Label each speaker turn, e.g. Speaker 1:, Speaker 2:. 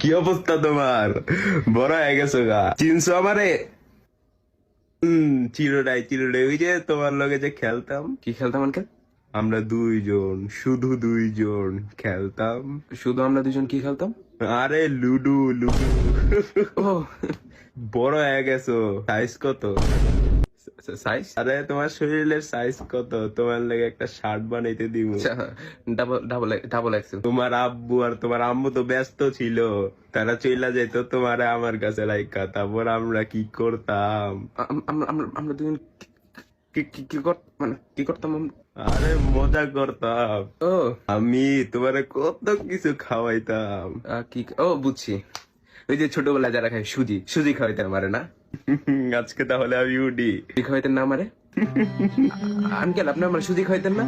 Speaker 1: কি অবস্থা তোমার? বড় হয়ে গেছো গা, চিনছো আমারে? চিরটাই চিরটাই, ওই যে তোমার লগে যে খেলতাম।
Speaker 2: কি খেলতাম আঙ্কেল?
Speaker 1: আমরা দুইজন, শুধু দুইজন খেলতাম।
Speaker 2: শুধু আমরা দুজন কি খেলতাম?
Speaker 1: আরে লুডু লুডু।
Speaker 2: ও
Speaker 1: বড় হয়ে গেছো, সাইজ কত?
Speaker 2: সাইজ?
Speaker 1: আরে তোমার শরীরের সাইজ কত? তোমার লাগে একটা শার্ট বানাইতে দিব।
Speaker 2: Double double double XL.
Speaker 1: তোমার আব্বু আর তোমার আম্মু তো ব্যস্ত ছিল, তারা চইলা যেত তোমার আমার কাছে রাইখা, তারপর আমরা কি করতাম?
Speaker 2: আমরা আমরা আমরা দুজন মানে কি করতাম
Speaker 1: আরে মজা করতাম।
Speaker 2: ও
Speaker 1: আমি তোমারে কত কিছু খাওয়াইতাম।
Speaker 2: কি ও বুঝছি, ওই যে ছোটবেলায় যারা খায় সুজি সুজি খাওয়াইতেন আমারে না?
Speaker 1: আজকে তাহলে আমি উডি।
Speaker 2: সুজি খাওয়াইতেন না আমারে? আঙ্কেল আপনি আমার সুজি খাওয়াইতেন না?